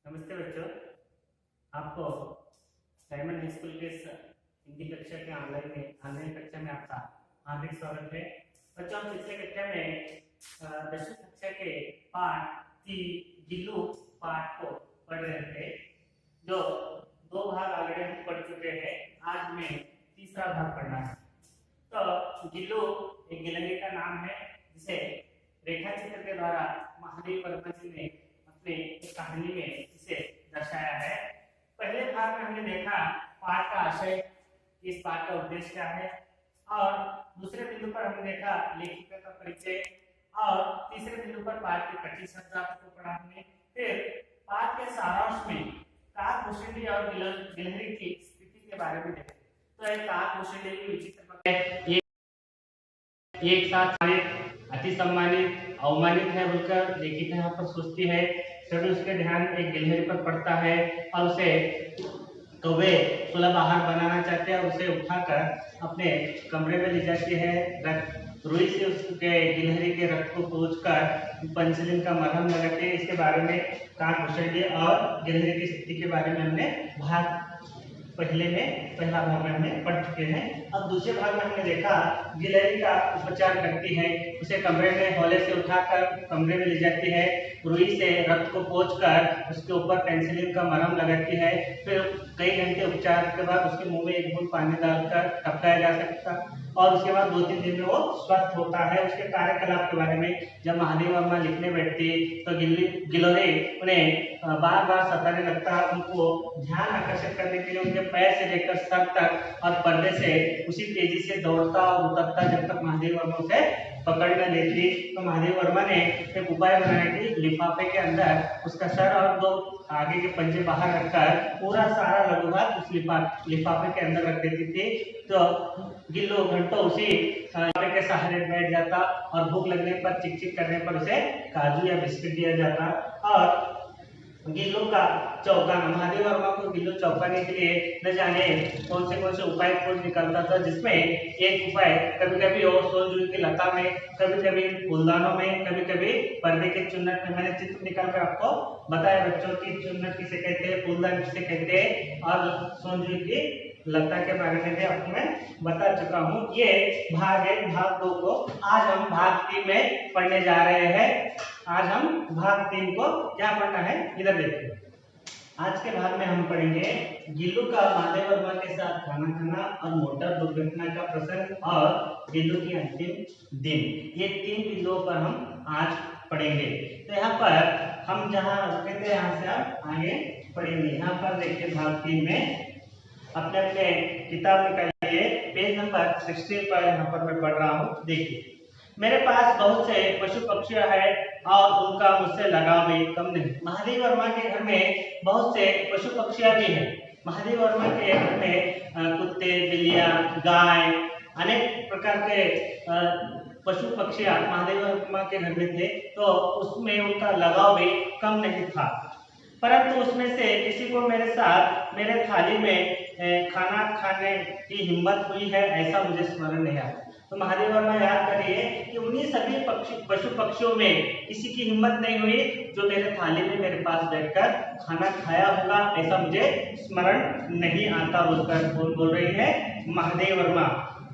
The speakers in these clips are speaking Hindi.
नमस्ते बच्चों, आपको डायमंड हाई स्कूल के हिंदी कक्षा के ऑनलाइन कक्षा में आपका हार्दिक स्वागत है। बच्चों, हम पिछले कक्षा में 10वीं कक्षा के पाठ की गिल्लू पाठ को पढ़ रहे थे, जो दो भाग ऑलरेडी हम पढ़ चुके हैं। आज हमें तीसरा भाग पढ़ना है। तो गिल्लू एक गिलहरी का नाम है, जिसे रेखा चित्र के द्वारा महादेव वर्मा जी ने अपने एक कहानी में इसे दर्शाया है। पहले भाग में हमने देखा पाठ का आशय, इस पाठ का उद्देश्य क्या है, और दूसरे बिंदु पर हमने देखा लेखिका का परिचय, और तीसरे बिंदु पर पाठ के कठिन शब्दार्थ को पढ़ा हमने। फिर पाठ के सारांश में काक भूषणी और गिलहरी की स्थिति के बारे में देखा। तो एक काक भूषणी विचित्र एक साथ अति सम्मानित अवमानित है बोलकर लेखिका यहाँ पर सोचती है। तभी उसके ध्यान एक गिलहरी पर पड़ता है और उसे कौवे सुलह बाहर बनाना चाहते हैं और उसे उठाकर अपने कमरे में ले जाती है। रुई से उसके गिलहरी के रक्त को पोंछकर पेंसिलिन का मरहम लगाते हैं। इसके बारे में काक भूषणी और गिलहरी की स्थिति के बारे में हमने पहला भाग में हमने पढ़ चुके हैं। अब दूसरे भाग में हमने देखा गिलहरी का उपचार करती है, उसे कमरे में हौले से उठाकर कमरे में ले जाती है, रुई से रक्त को पोंछकर उसके ऊपर पेंसिलिन का मरहम लगाती है। फिर कई घंटे उपचार के बाद उसके मुंह में एक बूंद पानी डालकर टपकाया जा सकता और उसके बाद 2-3 दिन में वो स्वस्थ होता है। उसके कार्यकलाप के बारे में जब महादेव वर्मा लिखने बैठती तो गिलहरी उन्हें बार बार सताने लगता। उनको ध्यान आकर्षित करने के लिए उनके पैर से लेकर सर तक और पर्दे से उसी तेजी से दौड़ता और उतरता जब तक महादेव वर्मा उसे पकड़ न लेती। तो महादेव वर्मा ने एक उपाय बनाया कि लिफाफे के अंदर उसका सर और 2 आगे के पंजे बाहर रखकर पूरा सारा लघुभाग उस लिफाफे के अंदर रख देती थी। तो गिल्लू घंटों उसी लिफाफे के सहारे बैठ जाता और भूख लगने पर चिक करने पर उसे काजू या बिस्किट दिया जाता। और गिल्लू का चौंकाना, महादेव वर्मा को गिल्लू चौंकाने के लिए न जाने कौन से उपाय खोज निकलता था, जिसमें एक उपाय कभी कभी वो सोनजुई की लता में, कभी कभी फूलदानों में, कभी कभी पर्दे के चुन्नट में। मैंने चित्र निकाल कर आपको बताया बच्चों की चुन्नट किसे कहते हैं, फूलदान किसे कहते हैं, और सोनजुई की लता के बारे में भी आपको मैं बता चुका हूँ। ये भाग 1 भाग 2 को आज हम भाग 3 में पढ़ने जा रहे हैं। आज हम भाग 3 को क्या पढ़ना है, इधर देखिए। आज के भाग में हम पढ़ेंगे गिल्लू का महादेव वर्मा के साथ खाना खाना और मोटर दुर्घटना का प्रसंग और गिल्लू की अंतिम दिन। ये 3 बिंदुओं पर हम आज पढ़ेंगे। तो यहाँ पर हम जहाँ रुके थे यहाँ से आप आगे पढ़ेंगे। यहाँ पर देखिए भाग 3 में अपने अपने किताब निकालिए, पेज नंबर 16 पर यहाँ पर मैं पढ़ रहा हूँ। देखिए, मेरे पास बहुत से पशु पक्षियां हैं और उनका मुझसे लगाव भी कम नहीं। महादेव वर्मा के घर में बहुत से पशु पक्षियां भी हैं। महादेव वर्मा के घर में कुत्ते, बिल्लियां, गाय, अनेक प्रकार के पशु पक्षियां महादेव वर्मा के घर में थे, तो उसमें उनका लगाव भी कम नहीं था। परंतु उसमें से किसी को मेरे साथ मेरे थाली में खाना खाने की हिम्मत हुई है, ऐसा मुझे स्मरण नहीं आता। तो महादेव वर्मा याद करिए कि उन्हीं सभी पशु पक्षियों में किसी की हिम्मत नहीं हुई जो मेरे थाली में मेरे पास बैठकर खाना खाया होगा, ऐसा मुझे स्मरण नहीं आता बोलकर बोल रही है महादेव वर्मा।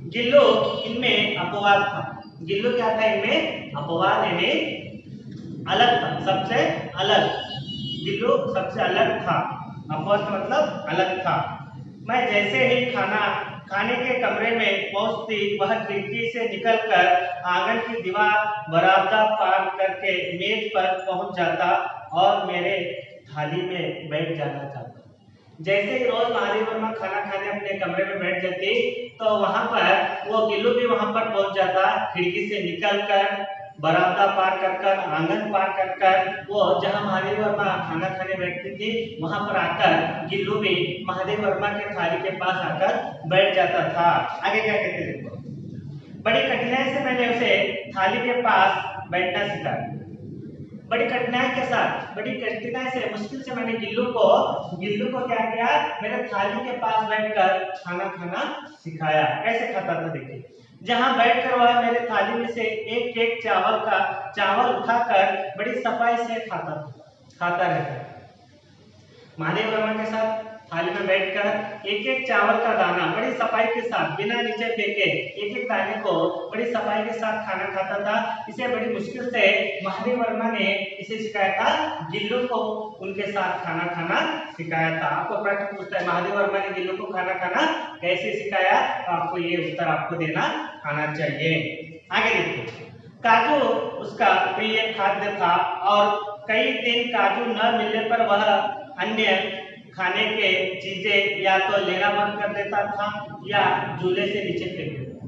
गिल्लू इनमें अपवाद था। गिल्लू क्या था इनमें? अपवाद, यानी अलग था, सबसे अलग। गिल्लू सबसे अलग था। अपवाद मतलब अलग था। मैं जैसे ही खाने के कमरे में पहुंचती, वह खिड़की से निकलकर आंगन की दीवार बरामदा पार करके मेज पर पहुंच जाता और मेरे थाली में बैठ जाना चाहता। जैसे ही रोज महादेव वर्मा खाना खाने अपने कमरे में बैठ जाती, तो वहां पर वो गिल्लू भी वहां पर पहुंच जाता। खिड़की से निकलकर बरामदा पार कर आंगन पार कर वो जहां महादेव वर्मा खाना खाने बैठती थी, वहां पर आकर गिल्लू भी महादेव वर्मा के थाली के पास आकर बैठ जाता था। आगे क्या कहते देखो, बड़ी कठिनाई से मैंने उसे थाली के पास बैठना सिखाया। बड़ी कठिनाई के साथ, बड़ी कठिनाई से, मुश्किल से मैंने गिल्लू को क्या किया, मेरे थाली के पास बैठकर खाना खाना सिखाया। कैसे खाता था देखिए, जहां बैठकर वह मेरे थाली में से एक चावल उठाकर बड़ी सफाई से खाता रहता। महादेव वर्मा के साथ थाली में बैठकर एक एक चावल का दाना बड़ी सफाई के साथ बिना नीचे फेंके एक एक दाने को बड़ी सफाई के साथ खाना खाता था। इसे बड़ी मुश्किल से महादेव वर्मा ने इसे सिखाया था, गिल्लू को उनके साथ खाना खाना सिखाया था। आपको प्रश्न पूछता है महादेव वर्मा ने गिल्लू को खाना खाना कैसे सिखाया, तो आपको ये उत्तर आपको देना आना चाहिए। आगे देखिए, काजू उसका प्रिय खाद्य था और कई दिन काजू न मिलने पर वह अन्य खाने के चीजें या तो लेना बंद कर देता था या झूले से नीचे फेंक देता।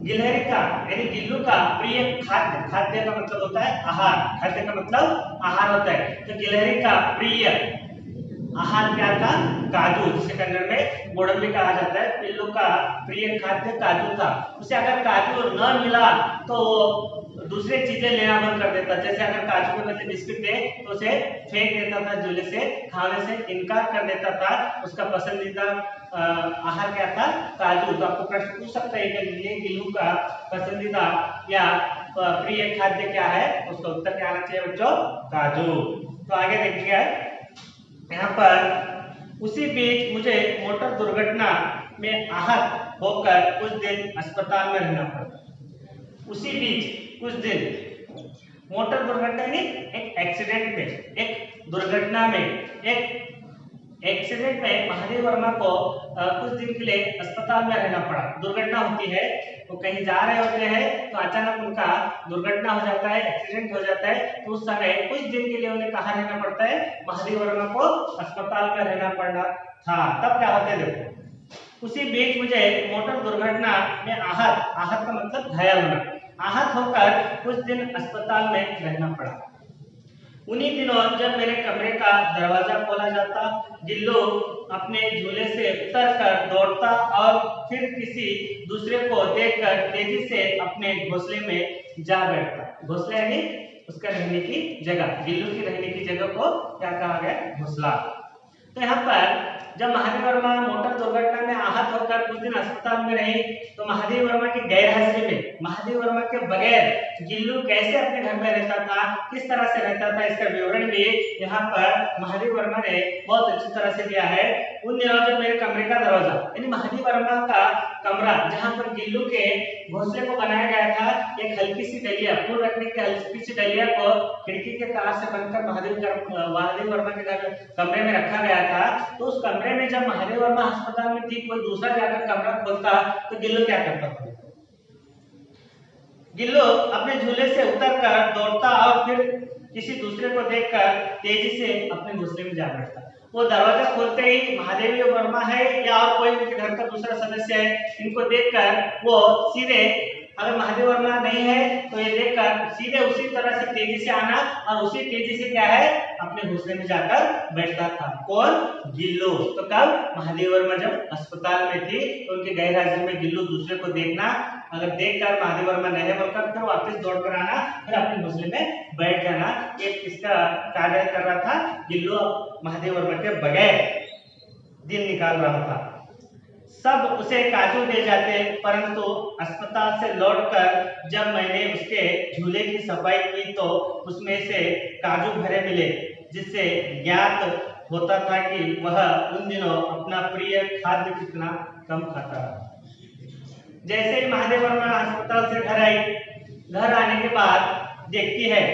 गिलहरी का यानी गिल्लू का प्रिय खाद्य, खाद्य का मतलब होता है आहार, खाद्य का मतलब आहार होता है। तो गिलहरी का प्रिय आहार क्या था, काजू, जिसे कन्नड़ में गोडंबी कहा जाता है। पिल्लू का प्रिय खाद्य काजू था। उसे अगर काजू न मिला तो दूसरे चीजें लेना बंद कर देता, जैसे अगर काजू के बदले बिस्किट दे तो उसे फेंक देता था, झूले से खाने से इनकार कर देता था। उसका पसंदीदा आहार क्या था, काजू। तो आपको प्रश्न पूछ सकता है कि ये गिल्लू का पसंदीदा या प्रिय खाद्य क्या है, उसका उत्तर क्या आना चाहिए बच्चों, काजू। तो आगे देखिए, यहाँ पर उसी बीच मुझे मोटर दुर्घटना में आहत होकर कुछ दिन अस्पताल में रहना पड़ा। उसी बीच कुछ दिन, मोटर दुर्घटना यानी एक एक्सीडेंट में, एक दुर्घटना में, एक एक्सीडेंट में महादेव वर्मा को कुछ दिन के लिए अस्पताल में रहना पड़ा। दुर्घटना होती है, वो कहीं जा रहे होते हैं तो अचानक उनका दुर्घटना हो जाता है, एक्सीडेंट हो जाता है, तो उस समय कुछ दिन के लिए उन्हें कहाँ रहना पड़ता है, महादेव वर्मा को अस्पताल में रहना पड़ा था। तब क्या होता है देखो, उसी बीच मुझे मोटर दुर्घटना में आहत का मतलब घायल होना, आहत होकर कुछ दिन अस्पताल में रहना पड़ा। उन्हीं दिनों जब मेरे कमरे का दरवाजा खोला जाता, गिल्लू अपने झूले से उतरकर दौड़ता और फिर किसी दूसरे को देखकर तेजी से अपने घोंसले में जा बैठता। घोंसला यानी उसका रहने की जगह, गिल्लू की रहने की जगह को क्या कहा गया, घोंसला। तो यहाँ पर जब महादेव वर्मा मोटर दुर्घटना में आहत होकर कुछ दिन अस्पताल में रहे, तो महादेव वर्मा की गैरहाजिरी में, महादेव वर्मा के बगैर गिल्लू कैसे अपने घर में रहता था, किस तरह से रहता था, इसका विवरण भी यहाँ पर महादेव वर्मा ने बहुत अच्छी तरह से दिया है। उन दिनों जब मेरे कमरे का दरवाजा यानी महादेव वर्मा का कमरा जहाँ पर गिल्लू के घोंसले को बनाया गया था, एक हल्की सी डलिया, फूल रखने की हल्की सी डलिया को खिड़की के तार से बनकर महादेव वर्मा के घर कमरे में रखा गया था। तो उस कमरे में जब महादेव वर्मा अस्पताल में थी, कोई दूसरा जाकर कमरा खोलता तो गिल्लू क्या करता था, गिल्लू अपने झूले से उतरकर दौड़ता और फिर किसी दूसरे को देखकर तेजी से अपने घोंसले में जा बैठता। वो दरवाजा खोलते ही महादेव वर्मा है या और कोई उनके घर का दूसरा सदस्य है, इनको देखकर वो सीधे, अगर महादेव वर्मा नहीं है तो ये देखकर सीधे उसी तरह से तेजी से आना और उसी तेजी से क्या है, अपने घोंसले में जाकर बैठता था। कौन, गिल्लू। तो कब, महादेव वर्मा जब अस्पताल में थी तो उनके गैरहाजिरी में गिल्लू दूसरे को देखना, अगर देखकर महादेव वर्मा नहीं बोलकर फिर वापस दौड़ कर आना, फिर अपने घोंसले में बैठ जाना। एक इसका कार्य कर रहा था, गिल्लू महादेव वर्मा के बगैर दिन निकाल रहा था। सब उसे काजू दे जाते, परंतु अस्पताल से लौटकर जब मैंने उसके झूले की सफाई की तो उसमें से काजू भरे मिले, जिससे ज्ञात होता था कि वह उन दिनों अपना प्रिय खाद्य कितना कम खाता। जैसे ही महादेव वर्मा अस्पताल से घर आई, घर आने के बाद देखती है,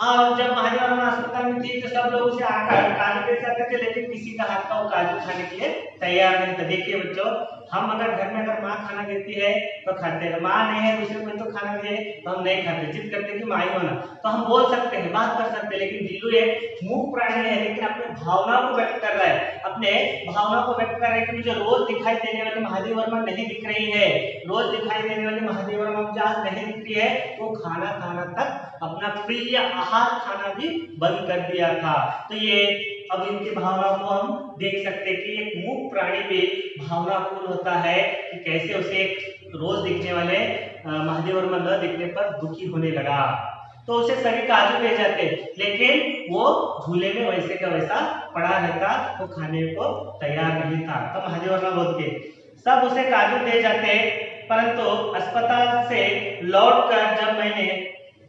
और जब महादेव वर्मा अस्पताल में थी तो सब लोग उसे आकर काजू दे जाते थे, लेकिन किसी का हाथ का वो काजू खाने के लिए तैयार नहीं था। देखिए बच्चों, हम अगर घर में अगर माँ खाना देती है तो खाते हैं, माँ नहीं है दूसरे कोई तो खाना दे तो हम नहीं खाते, जिद करते कि माँ ही होना। तो हम बोल सकते हैं, बात कर सकते हैं, लेकिन गिल्लू एक मूक प्राणी है, लेकिन अपने भावना को व्यक्त कर रहा है, अपने भावना को व्यक्त कर रहा है कि मुझे रोज दिखाई देने वाली महादेव वर्मा नहीं दिख रही है, रोज दिखाई देने वाली महादेव वर्मा मुझे आज नहीं दिख रही है। वो खाना खाना तक, अपना प्रिय आहार खाना भी बंद कर दिया था। तो ये अब इनकी भावना को हम देख सकते हैं कि एक मूक प्राणी भी भावनापूर्ण होता है कि कैसे उसे एक रोज दिखने वाले महादेव वर्मा न दिखने पर दुखी होने लगा। तो उसे सभी काजू दे जाते, लेकिन वो झूले में वैसे का वैसा पड़ा रहता, वो खाने को तैयार नहीं था। तब महादेव वर्मा बोलते, सब उसे काजू दे जाते, परंतु अस्पताल से लौटकर जब मैंने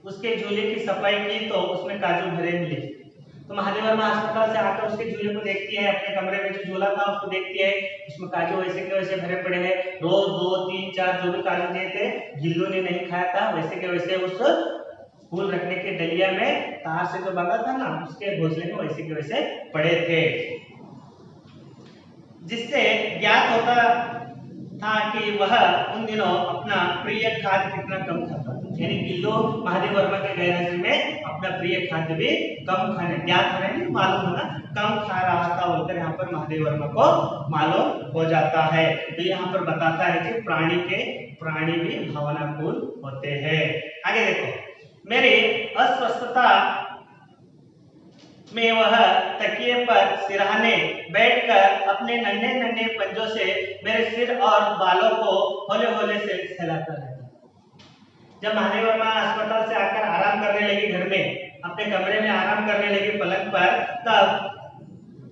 उसके झूले की सफाई की तो उसमें काजू भरे मिले। तो महादेव वर्मा अस्पताल से आकर उसके झूले को देखती है, अपने कमरे में जो झूला था उसको देखती है, उसमें काजू वैसे के वैसे भरे पड़े हैं। रोज 2, 3, 4 जो भी काजू दिए थे गिल्लू ने नहीं खाया था, वैसे के वैसे उस फूल रखने के डलिया में तार से जो बंधा था ना उसके घोंसले में वैसे के वैसे पड़े थे, जिससे ज्ञात होता था कि वह उन दिनों अपना प्रिय खाद्य कितना कम खाता था। यानी गिल्लू महादेव वर्मा के गैरहाजिर में अपना प्रिय खाद्य भी कम खाने, ज्ञात होने में मालूम होना, कम खा रहा था बोलकर यहाँ पर महादेव वर्मा को मालूम हो जाता है। तो यहाँ पर बताता है कि प्राणी भी भावनाकुल होते हैं। आगे देखो, मेरी अस्वस्थता में वह तकिए पर सिरहाने बैठकर अपने नन्हे नन्हे पंजों से मेरे सिर और बालों को होले होले से सहलाता रहता। जब महादेव वर्मा अस्पताल से आकर आराम करने लगी, घर में अपने कमरे में आराम करने लगी पलंग पर, तब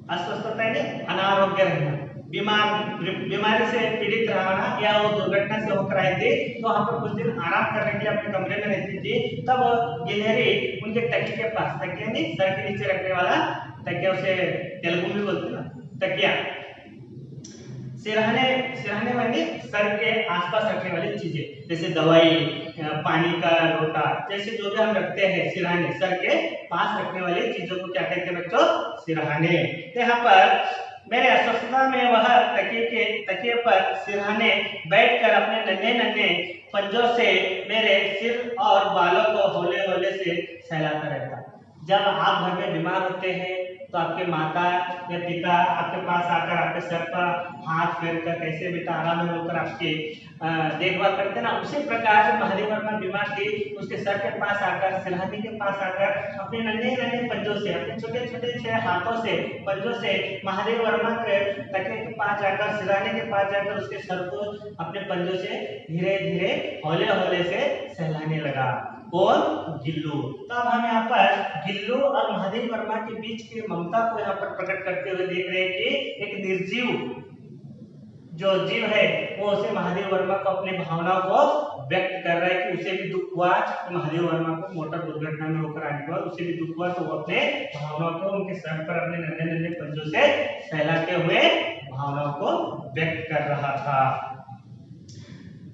अस्वस्थता यानी अनारोग्य रहना, बीमारी से पीड़ित रहना या वो दुर्घटना से होकर आई थी, तो वहां पर कुछ दिन आराम करने के लिए अपने कमरे में रहती थी। तब गिलहरी उनके तकिए के पास, तकिया नहीं सर के नीचे रखने वाला तकिया, उसे तेलुगु में बोलते ना तकिया, सिरहाने वाली सर के आसपास रखने वाली चीजें जैसे दवाई, पानी का लोटा, जैसे जो भी हम रखते हैं सिरहाने, सर के पास रखने वाली चीजों को क्या कहते हैं बच्चों? सिरहाने। तो यहाँ पर मेरे अस्वस्थता में वह तकिए पर सिरहाने बैठकर अपने नन्हे नन्हे पंजों से मेरे सिर और बालों को होले होले से सहलाता रहता। जब आप घर में बीमार होते हैं तो आपके माता या पिता आपके पास आकर आपके सर पर हाथ फेर कर कैसे बेटा आराम में होकर आपकी देखभाल करते ना, उसी प्रकार से महादेव वर्मा बीमार थी, उसके सर के पास आकर, सिरहाने के पास आकर अपने नन्हे नन्हे पंजों से, अपने छोटे छोटे हाथों से, पंजों से महादेव वर्मा के तकिए के पास जाकर, सिरहाने के पास जाकर उसके सर को अपने पंजों से धीरे धीरे होले होले से सहलाने लगा। कौन? गिल्लू। तो अब हम यहाँ पर गिल्लू और महादेव वर्मा के बीच की ममता को यहाँ पर प्रकट करते हुए देख रहे हैं कि एक निर्जीव जो जीव है वो उसे महादेव वर्मा को अपने भावनाओं को व्यक्त कर रहा है कि उसे भी दुख हुआ, तो महादेव वर्मा को मोटर दुर्घटना में होकर आने के बाद उसे भी दुख हुआ, तो वो अपने भावनाओं को उनके सर पर अपने नन्हे नन्हे पंजों से सहलाते हुए भावनाओं को व्यक्त कर रहा था।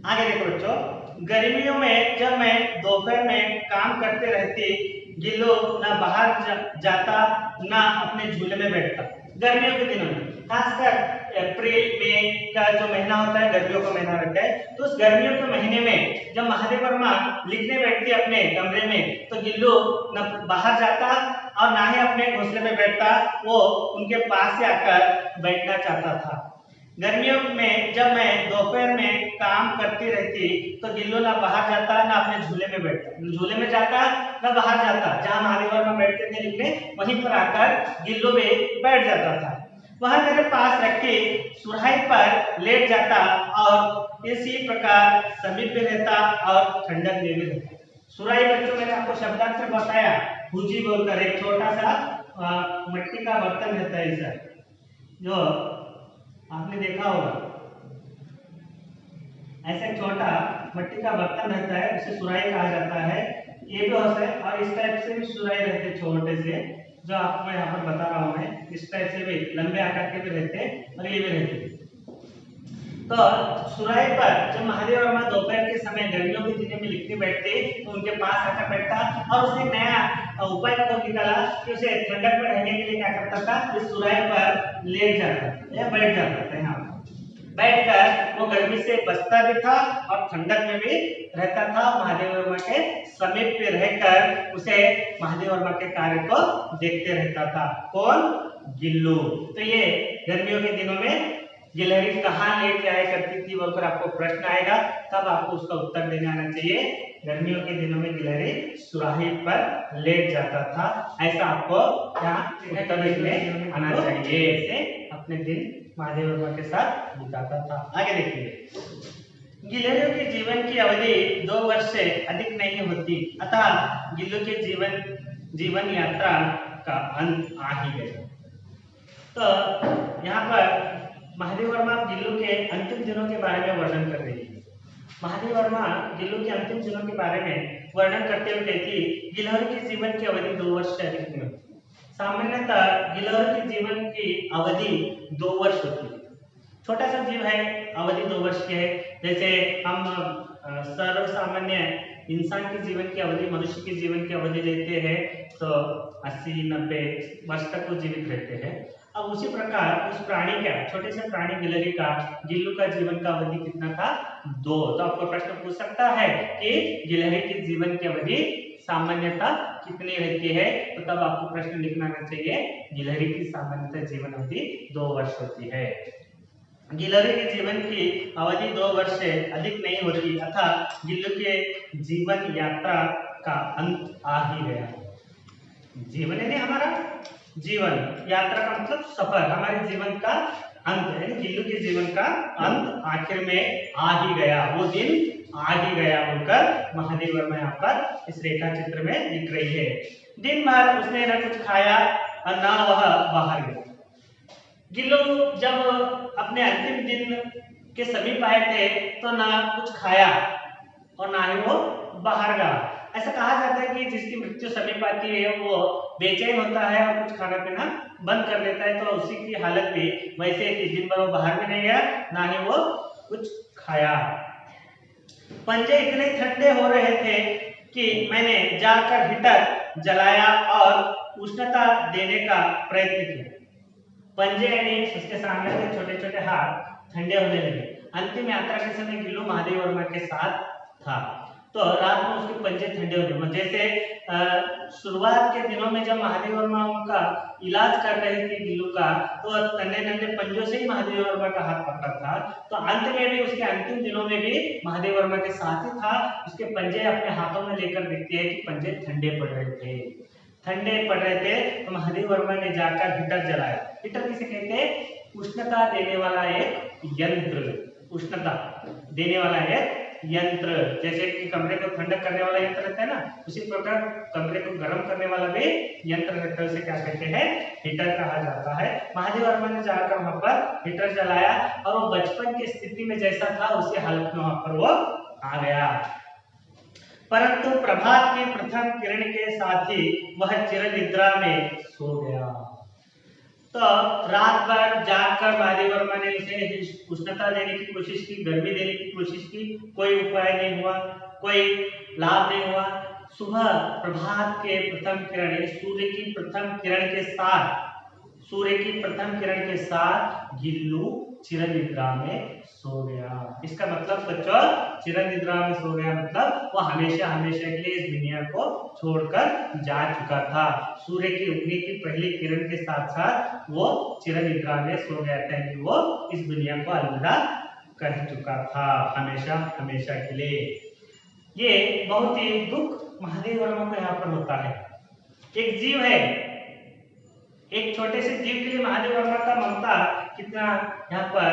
आगे देखो बच्चों, गर्मियों में जब मैं दोपहर में काम करते रहती, गिल्लू ना बाहर जाता ना अपने झूले में बैठता। गर्मियों के दिनों में खासकर अप्रैल मई का जो महीना होता है, गर्मियों का महीना रहता है, तो उस गर्मियों के महीने में जब महादेव वर्मा लिखने बैठती अपने कमरे में, तो गिल्लू न बाहर जाता और ना ही अपने घोंसले में बैठता, वो उनके पास से आकर बैठना चाहता था। गर्मियों में जब मैं दोपहर में काम करती रहती, तो गिल्लू ना बाहर जाता ना अपने झूले में बैठता, झूले में जाता ना बाहर जाता, जहाँ महादेव वर्मा बैठते थे लिखने वहीं पर आकर गिल्लू भी बैठ जाता था। वह मेरे पास रखी सुराही पर लेट जाता और इसी प्रकार समीप में रहता और ठंडक में भी रहता। सुराही बच्चों मैंने आपको शब्दार्थ में बताया, हुजी बोलकर एक छोटा सा मिट्टी का बर्तन रहता है, ऐसा जो आपने देखा होगा, ऐसा छोटा मिट्टी का बर्तन रहता है, उसे सुराही कहा जाता है। ये भी होता है और इस टाइप से भी सुराही रहते हैं, छोटे से, जो आपको यहाँ पर बता रहा हूँ मैं, इस टाइप से भी लंबे आकार के भी रहते हैं और ये भी रहते हैं। तो सुराही पर जब महादेव वर्मा दोपहर के समय गर्मियों के दिनों में लिखने बैठते, तो उनके पास आकर बैठता और उसने नया उपाय को निकाला कि उसे ठंडक में रहने के लिए क्या करता था, इस सुराही पर लेट जाता या बैठ जाता था। यहाँ बैठकर वो गर्मी से बचता भी था और ठंडक में भी रहता था। महादेव वर्मा के समीप पे रहकर उसे महादेव वर्मा के कार्य को देखते रहता था। कौन? गिल्लू। तो ये गर्मियों के दिनों में गिलहरी कहाँ लेट जाया करती थी, वो पर आपको प्रश्न आएगा, तब आपको उसका उत्तर देने आना चाहिए। गर्मियों के दिनों में गिलहरी सुराही पर लेट जाता था, ऐसा आपको यहाँ उत्तर देने आना चाहिए। ऐसे अपने दिन महादेव वर्मा के साथ बिताता था। आगे देखिए, गिलहरियों के जीवन की अवधि 2 वर्ष से अधिक नहीं होती, अतः गिल्लू के जीवन यात्रा का अंत आ ही गया। तो यहाँ पर महादेव वर्मा गिल्लू के अंतिम दिनों के बारे में वर्णन कर रही है। महादेव वर्मा गिल्लू के अंतिम दिनों के बारे में वर्णन करते हुए कहती, गिलहरी के जीवन की अवधि 2 वर्ष से अधिक नहीं होती। सामान्यतः गिलहरी के जीवन की अवधि 2 वर्ष होती है। छोटा सा जीव है, अवधि 2 वर्ष की है। जैसे हम सर्व सामान्य इंसान के जीवन की अवधि, मनुष्य के जीवन की अवधि लेते हैं तो 80-90 वर्ष तक वो जीवित रहते हैं। अब उसी प्रकार उस प्राणी का, छोटे से प्राणी गिलहरी का, गिल्लू का जीवन का अवधि कितना था? 2। तो आपको प्रश्न पूछ सकता है कि गिलहरी के जीवन की अवधि सामान्यतः कितनी रहती है, तो तब आपको प्रश्न लिखना चाहिए गिलहरी की सामान्यतः जीवन अवधि 2 वर्ष होती है। गिलहरी के जीवन की अवधि 2 वर्ष से अधिक नहीं होती, अतः गिल्लू के जीवन यात्रा का अंत आ ही गया। जीवन यानी हमारा जीवन, यात्रा का मतलब सफर, हमारे जीवन का अंत है। गिल्लू के जीवन का अंत आखिर में आ ही गया, वो दिन आ ही गया बोलकर महादेव वर्मा यहाँ पर इस रेखा चित्र में लिख रही है। दिन भर उसने न कुछ खाया और न वह बाहर गया। गिल्लू जब अपने अंतिम दिन के समीप आए थे तो ना कुछ खाया और ना ही वो बाहर गया। ऐसा कहा जाता है कि जिसकी मृत्यु समीप आती है वो बेचैन होता है और कुछ खाना पीना बंद कर देता है, तो उसी की हालत भी वैसे ही दिन भर वो बाहर भी नहीं गया, ना ही वो कुछ खाया। पंजे इतने ठंडे हो रहे थे कि मैंने जाकर हीटर जलाया और उष्णता देने का प्रयत्न किया। पंजे यानी उसके सामने से छोटे छोटे हाथ ठंडे होने लगे। अंतिम यात्रा के समय गिल्लू महादेव वर्मा के साथ था, तो रात में उसके पंजे ठंडे हो गए। जैसे शुरुआत के दिनों में जब महादेव वर्मा उनका इलाज कर रहे थे गिल्लू का, तो नन्हे नन्हे पंजों से ही महादेव वर्मा का हाथ पकड़ा था, तो अंत में भी उसके अंतिम दिनों में भी महादेव वर्मा के साथ ही था। उसके पंजे अपने हाथों में लेकर देखते हैं कि पंजे ठंडे पड़ रहे थे, तो महादेव वर्मा ने जाकर हीटर जलाया। हीटर किसे कहते हैं? उष्णता देने वाला एक यंत्र, उष्णता देने वाला एक यंत्र। जैसे कि कमरे को ठंडक करने वाला यंत्र रहता है ना, उसी प्रकार कमरे को गर्म करने वाला भी यंत्र रहता है, उसे क्या कहते हैं? हीटर कहा जाता है। महादेव वर्मा ने जाकर वहां पर हीटर जलाया और वो बचपन की स्थिति में जैसा था उसी हालत में वहां पर वो आ गया। परंतु प्रभात की प्रथम किरण के साथ ही वह चिरनिद्रा में सो गया। तो रात भर जागकर महादेव वर्मा ने उसे उष्णता देने की कोशिश की, गर्मी देने की कोशिश की, कोई उपाय नहीं हुआ, कोई लाभ नहीं हुआ। सुबह प्रभात के प्रथम किरण, सूर्य की प्रथम किरण के साथ गिल्लू चिरनिद्रा में सो गया। इसका मतलब बच्चों, चिरनिद्रा में सो गया मतलब वो हमेशा हमेशा के लिए इस दुनिया को छोड़कर जा चुका था। सूर्य की उगने की पहली किरण के साथ साथ वो चिरनिद्रा में सो गया था, कि वो इस दुनिया को अलविदा कर चुका था हमेशा हमेशा के लिए। ये बहुत ही दुख महादेव वर्मा को यहाँ पर होता है। एक जीव है, एक छोटे से जीव के लिए महादेव वर्मा का ममता कितना यहाँ पर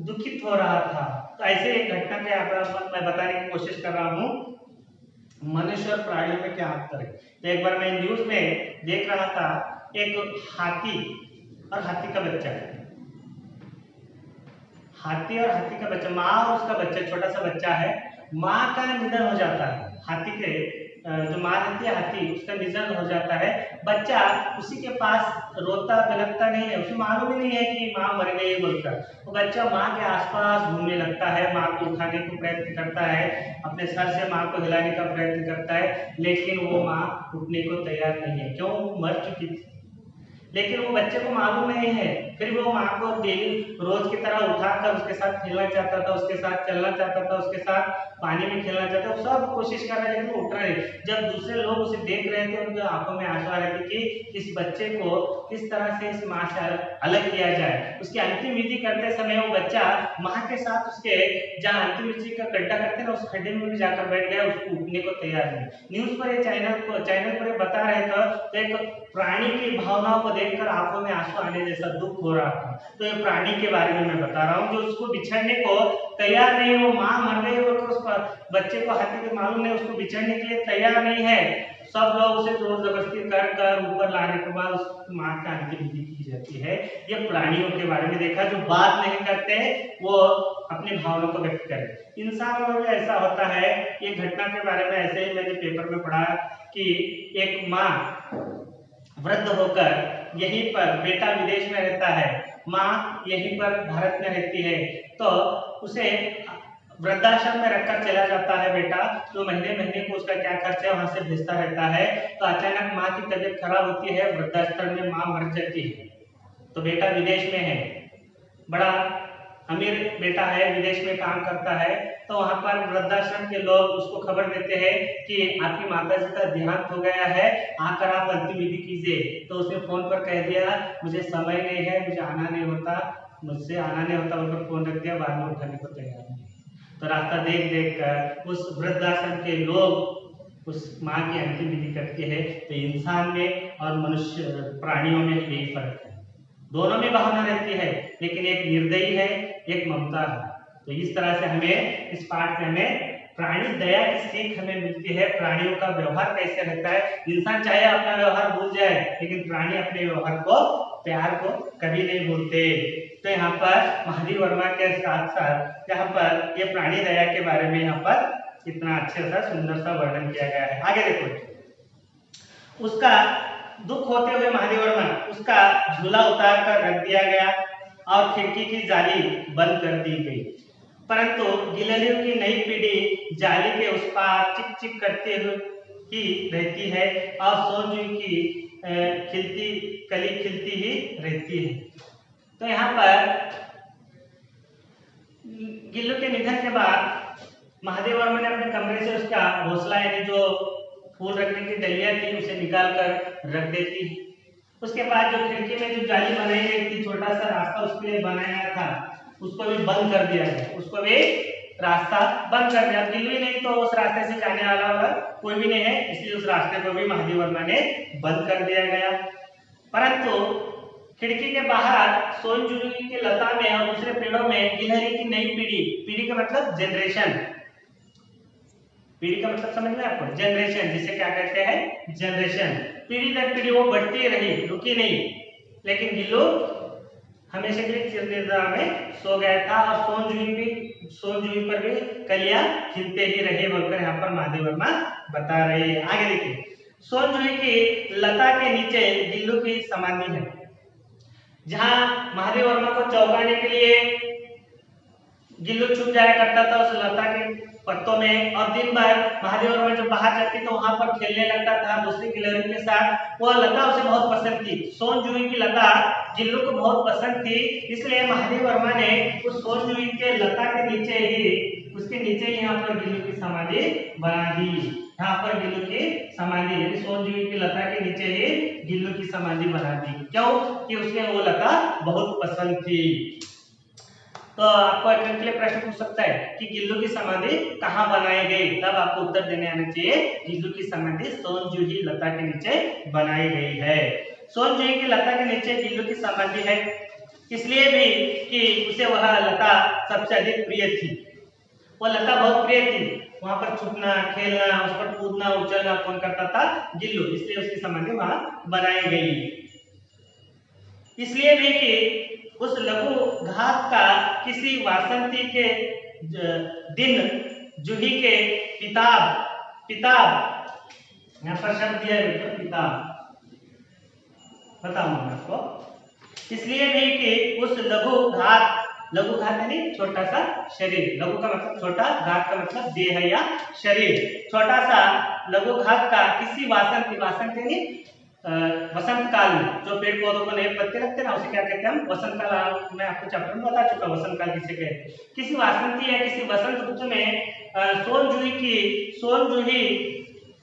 दुखित हो रहा था। तो ऐसे एक घटना के यहाँ पर मैं बताने की कोशिश कर रहा हूँ, मनुष्य और प्राणियों में क्या अंतर है। तो एक बार मैं न्यूज में देख रहा था, एक हाथी और हाथी का बच्चा, माँ और उसका बच्चा, छोटा सा बच्चा है। माँ का निधन हो जाता है, हाथी के जो माँ रहती है हाथी, उसका निधन हो जाता है। बच्चा उसी के पास रोता बिलखता नहीं है, उसे मालूम ही नहीं है कि माँ मर गई बोलकर। वो बच्चा माँ के आसपास घूमने लगता है, माँ को उठाने को प्रयत्न करता है, अपने सर से माँ को हिलाने का प्रयत्न करता है, लेकिन वो माँ उठने को तैयार नहीं है। क्यों? मर चुकी थी। लेकिन वो बच्चे को मालूम नहीं है। फिर वो माँ को डेली रोज की तरह उठाकर उसके साथ खेलना चाहता था, उसके साथ चलना चाहता था, उसके साथ पानी में खेलना चाहता था, सब कोशिश कर रहे थे, लेकिन वो उठ रहा नहीं। जब दूसरे लोग उसे देख रहे थे, उनके आंखों में आंसू आ रहे थे कि इस बच्चे को किस तरह से इस माँ से अलग किया जाए। उसकी अंतिम विधि करते समय वो बच्चा माँ के साथ उसके जहाँ अंतिम विधि का गड्ढा करते ना, उस खड्डे में भी जाकर बैठ गया, उसको उठने को तैयार नहीं। न्यूज पर चैनल पर बता रहे थे, तो एक प्राणी की भावनाओं को देखकर आंखों में आंसू आने जैसा दुख हो रहा था। तो ये प्राणी के बारे में मैं बता रहा हूँ, जो उसको बिछड़ने को तैयार नहीं है। वो माँ मर गई हो तो उस बच्चे को हाथी को मालूम नहीं, उसको बिछड़ने के लिए तैयार नहीं है। सब लोग उसे जोर जबरदस्ती कर ऊपर लाने के बाद उस माँ का अंतिम विधि की जाती है। ये प्राणियों के बारे में देखा, जो बात नहीं करते वो अपनी भावनाओं को व्यक्त करें। इंसानों में भी ऐसा होता है। ये घटना के बारे में ऐसे ही मैंने पेपर में पढ़ा कि एक माँ वृद्ध होकर यहीं पर, बेटा विदेश में रहता है, माँ यहीं पर भारत में रहती है, तो उसे वृद्धाश्रम में रखकर चला जाता है बेटा, तो महीने महीने को उसका क्या खर्च है वहां से भेजता रहता है। तो अचानक माँ की तबीयत खराब होती है, वृद्धाश्रम में माँ मर जाती है, तो बेटा विदेश में है, बड़ा अमीर बेटा है, विदेश में काम करता है, तो वहां पर वृद्धाश्रम के लोग उसको खबर देते हैं कि आपकी माताजी का देहांत हो गया है, आकर आप अंतिम विधि कीजिए। तो उसने फोन पर कह दिया मुझे समय नहीं है, मुझे आना नहीं होता, मुझसे आना नहीं होता, उन पर फोन रख दिया, बाद में उठाने को तैयार नहीं। तो रास्ता देख देख कर उस वृद्धाश्रम के लोग उस माँ की अंतिम विधि करते हैं। तो इंसान में और मनुष्य प्राणियों में यही फर्क है, दोनों में भावना रहती है, लेकिन एक निर्दयी है, एक ममता है। तो इस तरह से हमें इस पाठ में हमें प्राणी दया की सीख हमें मिलती है, प्राणियों का व्यवहार कैसे रहता है। इंसान चाहे अपना व्यवहार भूल जाए, लेकिन प्राणी अपने व्यवहार को, प्यार को कभी नहीं भूलते। तो यहाँ पर महादेव वर्मा के साथ साथ यहाँ पर ये प्राणी दया के बारे में यहाँ पर इतना अच्छे सा सुंदर सा वर्णन किया गया है। आगे देखो, उसका दुख होते हुए महादेव वर्मा उसका झूला उतार कर रख दिया गया और खिड़की की जाली बंद कर दी गई, परंतु गिलहरियों की नई पीढ़ी जाली के उस पार चिक चिक करते हुए ही रहती है और सोनजुई की खिलती कली खिलती ही रहती है। तो यहाँ पर गिल्लू के निधन के बाद महादेव वर्मा ने अपने कमरे से उसका घोंसला यानी जो फूल रखने की डलिया थी उसे निकाल कर रख देती है। उसके बाद जो खिड़की में जो जाली बनाई गई थी, छोटा सा रास्ता उसके लिए बनाया था, उसको भी बंद कर दिया गया, उसको भी रास्ता बंद कर दिया। गिल्लू ही नहीं तो उस रास्ते से जाने वाला कोई भी नहीं है, इसलिए उस रास्ते को भी महादेव वर्मा ने बंद कर दिया गया। परंतु खिड़की के बाहर सोनजुई के लता में और दूसरे पेड़ों में गिलहरी की नई पीढ़ी, पीढ़ी का मतलब जनरेशन, पीढ़ी का मतलब समझ में आपको, जनरेशन जिसे क्या कहते हैं, जनरेशन, पीढ़ी दर पीढ़ी वो बढ़ती रही, रुकी नहीं। लेकिन गिल्लू हमेशा के लिए चिरनिद्रा में सो गया था और सोनजुई पर भी कलियां खिलते ही रहे बोलकर यहाँ पर महादेव वर्मा बता रहे हैं। आगे देखिए, सोनजुई की लता के नीचे गिल्लू की समाधि है, जहां महादेव वर्मा को चौंकाने के लिए गिल्लू छुप जाया करता था उस लता के पत्तों में, और दिन भर महादेव वर्मा जब बाहर जाती तो वहां पर खेलने लगता था दूसरी गिलहरी के साथ। वह लता उसे बहुत पसंद थी, सोनजुई की लता गिल्लू को बहुत पसंद थी, इसलिए महादेव वर्मा ने उस सोनजुई के लता के नीचे ही, उसके नीचे ही यहाँ पर गिल्लू की समाधि बना दी। यहाँ पर गिल्लू की समाधि यानी सोनजुई की लता के नीचे ही गिल्लू की समाधि बना दी। क्यों? कि उसे वो लता बहुत पसंद थी। तो आपको के लिए प्रश्न पूछ सकता है कि गिल्लू की समाधि कहाँ बनाई गई, तब आपको उत्तर देने आना चाहिए गिल्लू की समाधि सोनजुई लता के नीचे बनाई गई है। सोनजुई की लता के नीचे गिल्लू की समाधि है, इसलिए भी कि उसे वह लता सबसे अधिक प्रिय थी, वो लता बहुत प्रिय थी, वहां पर छुपना, खेलना, उस पर कूदना उछलना कौन करता था, गिल्लू, इसलिए उसकी समाधि वहां बनाई गई। इसलिए भी कि उस लघु घात का किसी वासंती के दिन जूही के पिताब यहाँ पर शब्द दिया है पिताब, बताऊंगा मैं आपको। इसलिए भी कि उस लघु घात यानी छोटा सा शरीर, लघु का मतलब छोटा, घात का मतलब देह या शरीर, छोटा सा लघु घात का किसी वासंत यानी वसंत काल में जो पेड़ पौधों को नए पत्ते लगते हैं ना, उसे क्या कहते हैं हम, वसंत काल। मैं आपको चैप्टर में बता चुका वसंत काल किसे कहते हैं। किसी वासंती या किसी वसंत ऋतु में सोनजुई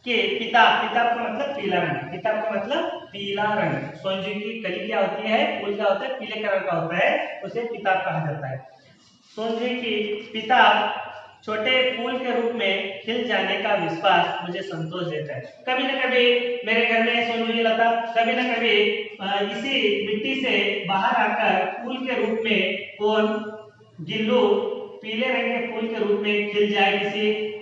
के पिताब का मतलब पीला रंग, पिताब का मतलब पीला रंग, सोनजुई की कली क्या होती है, फूल क्या होता है, पीले कलर का होता है, उसे पिताब कहा जाता है। सोनजुई की पिताब छोटे फूल के रूप में खिल जाने का विश्वास मुझे संतोष देता है। कभी न कभी मेरे घर में सोनजुई लता कभी न कभी इसी मिट्टी से बाहर आकर फूल के रूप में कौन, गिल्लू पीले रंग के फूल के रूप में खिल जाए,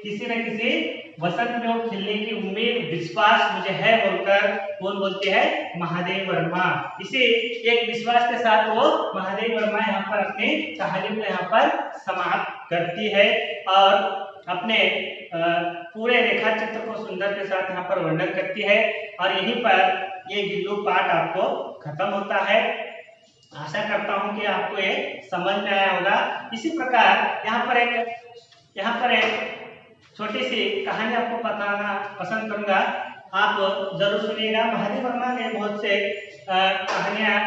किसी न किसी वसंत में वो खिलने की उम्मीद, विश्वास मुझे है बोलकर कौन बोलते हैं, महादेव वर्मा। इसी एक विश्वास के साथ वो महादेव वर्मा यहाँ पर अपनी कहानी को यहाँ पर समाप्त करती है और अपने पूरे रेखा चित्र को सुंदर के साथ यहाँ पर वर्णन करती है और यहीं पर ये गिल्लू पाठ आपको खत्म होता है। आशा करता हूँ कि आपको ये समझ में आया होगा। इसी प्रकार यहाँ पर एक छोटी सी कहानी आपको बताना पसंद करूंगा, आप जरूर सुनिएगा। महादेव वर्मा ने बहुत से कहानियां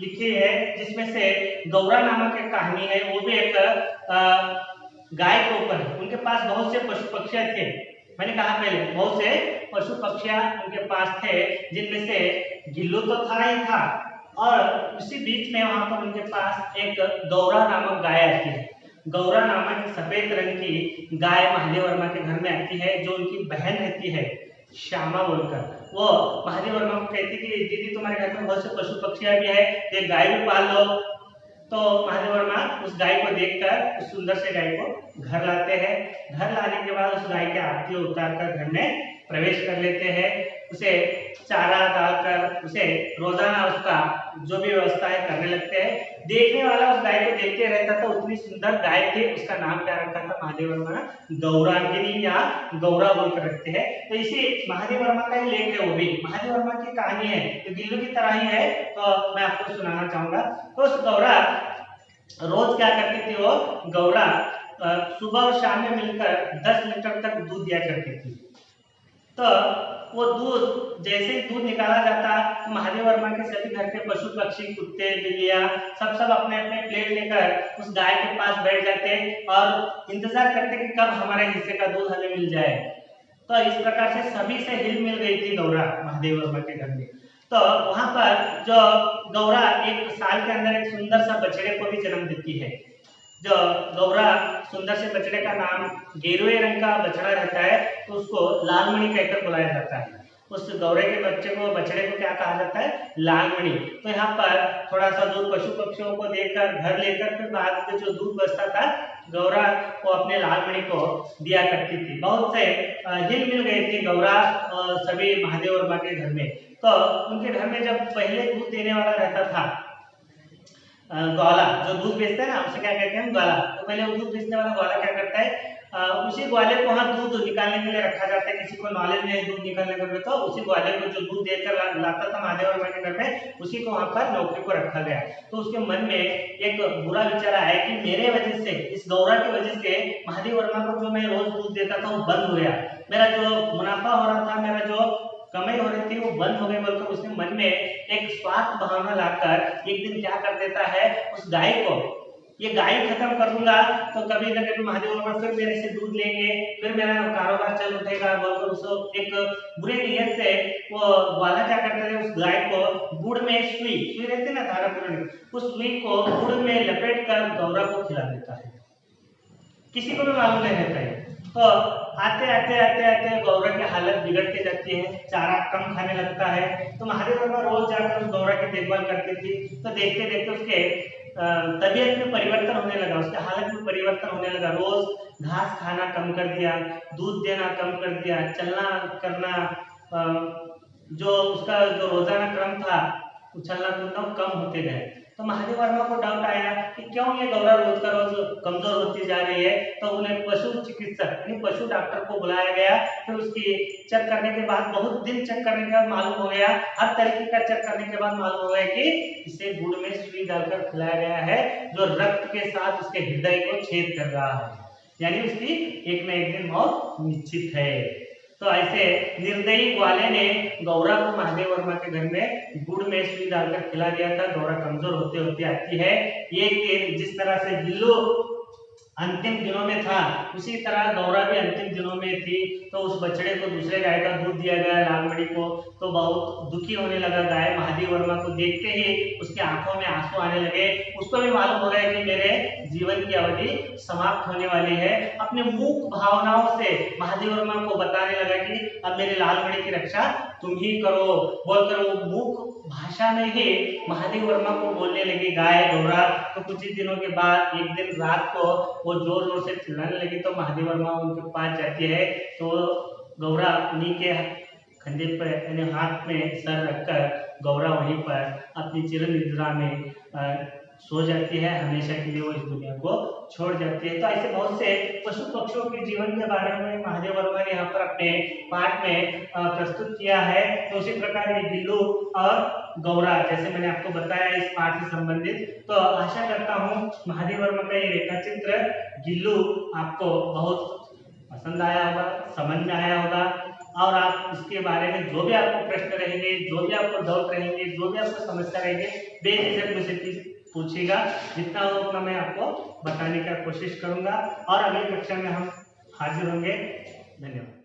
लिखी है, जिसमें से गौरा नामक एक कहानी है, वो भी एक गाय के ऊपर। उनके पास बहुत से पशु पक्षी थे, मैंने कहा पहले बहुत से पशु पक्षियां उनके पास थे, जिनमें से गिल्लू तो था ही था और उसी बीच में वहां पर उनके पास एक गौरा नामक गाय आती है। गौरा नामक सफेद रंग की गाय महादेव वर्मा के घर में आती है, जो उनकी बहन रहती है श्यामा बोलकर। वो महादेव वर्मा को कहती कि दीदी तुम्हारे घर में बहुत से पशु पक्षियां भी है, एक गाय भी पाल लो। तो महादेव वर्मा उस गाय को देखकर उस सुंदर से गाय को घर लाते हैं। घर लाने के बाद उस गाय के आरती उतार कर घर में प्रवेश कर लेते हैं। उसे चारा डालकर उसे रोजाना उसका जो भी व्यवस्था है करने लगते हैं। देखने वाला उस गाय को देखते रहता था, उतनी सुंदर गाय थी। उसका नाम क्या रखा था महादेव वर्मा? गौरांगिनी या गौरा बोलकर रखते हैं। तो इसी महादेव वर्मा का ही लेख है, वो भी महादेव वर्मा की कहानी है, तो गिल्लू की तरह ही है, तो मैं आपको सुनाना चाहूंगा। तो उस गौरा रोज क्या करती थी, वो गौरा सुबह और शाम में मिलकर 10 लीटर तक दूध दिया करती थी। तो वो दूध जैसे ही दूध निकाला जाता, तो महादेव वर्मा के सभी घर के पशु पक्षी, कुत्ते, बिल्लियां सब अपने अपने प्लेट लेकर उस गाय के पास बैठ जाते और इंतजार करते कि कब हमारे हिस्से का दूध हमें मिल जाए। तो इस प्रकार से सभी से हिल मिल गई थी गौरा महादेव वर्मा के घर में। तो वहां पर जो गौरा 1 साल के अंदर एक सुंदर सा बछड़े को भी जन्म देती है। जो गौरा सुंदर से बछड़े का नाम गेरुए रंग का बछड़ा रहता है, तो उसको लालमणि कहकर बुलाया जाता है। उस गौरे के बछड़े को क्या कहा जाता है? लालमणि। तो यहाँ पर थोड़ा सा दूध पशु पक्षियों को देकर घर लेकर फिर बाद में जो दूध बचता था, गौरा को अपने लालमणि को दिया करती थी। बहुत से हिल मिल गई थी गौरा सभी महादेव वर्मा के घर में। तो उनके घर में जब पहले दूध देने वाला रहता था ग्वाला, जो दूध बेचता है ना, उसे क्या कहते हैं? ग्वाला। तो पहले वो दूध बेचने वाला ग्वाला क्या करता है, उसी ग्वाले को वहाँ दूध निकालने के लिए रखा जाता है। किसी को नॉलेज नहीं दूध निकालने के लिए, तो उसी ग्वाले को जो दूध देकर लाता था महादेव वर्मा के घर में, उसी को वहाँ पर नौकरी को रखा गया। तो उसके मन में एक बुरा विचार आया कि मेरे वजह से, इस गौरा की वजह से महादेव वर्मा को जो मैं रोज दूध देता था वो बंद हो गया, मेरा जो मुनाफा हो रहा था, मेरा जो कमाई हो रही थी वो बंद हो गई बोलकर उसने मन में एक स्वार्थ भावना लाकर एक दिन क्या कर देता है, उस गाय को, ये गाय खत्म कर दूंगा तो कभी न कभी महादेव वर्मा फिर मेरे से दूध लेंगे, फिर मेरा कारोबार चल उठेगा बोलकर उसको एक बुरे नियत से वो ग्वाला क्या करते थे, उस गाय को गुड़ में सुई रहती ना धारा पूर्ण, उस सुई को गुड़ में लपेट कर गौरा को खिला देता है। किसी को भी मालूम नहीं रहता है। तो आते आते आते आते गौरा की हालत बिगड़ती जाती है, चारा कम खाने लगता है। तो महादेव वर्मा रोज जाकर उस गौरा की देखभाल करती थी। तो देखते देखते उसके तबीयत में परिवर्तन होने लगा, उसके हालत में परिवर्तन होने लगा। रोज घास खाना कम कर दिया, दूध देना कम कर दिया, चलना करना, जो उसका जो रोजाना क्रम था उछलना कूदना कम होते गए। तो महादेव वर्मा को डाउट आया कि क्यों ये गौरा रोज का रोज कमजोर होती जा रही है। तो उन्हें पशु चिकित्सक यानी पशु डॉक्टर को बुलाया गया। फिर उसकी चेक करने के बाद, बहुत दिन चेक करने के बाद मालूम हो गया, हर तरीके का चेक करने के बाद मालूम हो गया कि इसे गुड़ में सुई डालकर खिलाया गया है, जो रक्त के साथ उसके हृदय को छेद कर रहा है, यानी उसकी एक न एक दिन मौत निश्चित है। तो ऐसे निर्दयी ग्वाले ने गौरा को महादेव वर्मा के घर में गुड़ में सुई डालकर खिला दिया था। गौरा कमजोर होते होते आती है। एक दिन जिस तरह से गिल्लू अंतिम दिनों में था, उसी तरह गौरा भी अंतिम दिनों में थी। तो उस बछड़े को दूसरे गाय का दूध दिया गया लालमणि को, तो बहुत दुखी होने लगा गाय। महादेव वर्मा को देखते ही उसके आंखों में आंसू आने लगे। उसको भी मालूम हो गया कि मेरे जीवन की अवधि समाप्त होने वाली है। अपने मूक भावनाओं से महादेव वर्मा को बताने लगा कि अब मेरे लालमणि की रक्षा तुम ही करो बोलकर वो मूक भाषा में ही महादेव वर्मा को बोलने लगी गाय गौरा। तो कुछ ही दिनों के बाद एक दिन रात को वो जोर जोर से चिल्लाने लगी। तो महादेव वर्मा उनके पास जाती है, तो गौरा उन्हीं के कंधे पर यानी हाथ में सर रखकर गौरा वहीं पर अपनी चिर निद्रा में सो जाती है, हमेशा के लिए वो इस दुनिया को छोड़ जाती है। तो ऐसे बहुत से पशु पक्षियों के जीवन के बारे में महादेव वर्मा ने यहाँ पर अपने पाठ में प्रस्तुत किया है। तो उसी प्रकार ये गिल्लू और गौरा, जैसे मैंने आपको बताया इस पाठ से संबंधित, तो आशा करता हूँ महादेव वर्मा का ये रेखा चित्र गिल्लू आपको बहुत पसंद आया होगा, समझ में आया होगा, और आप इसके बारे में जो भी आपको प्रश्न रहेंगे, जो भी आपको डाउट रहेंगे, जो भी आपको समस्या रहेंगे, बेझिझक मुझसे पूछिएगा। जितना हो उतना मैं आपको बताने का कोशिश करूंगा और अगली कक्षा में हम हाजिर होंगे। धन्यवाद।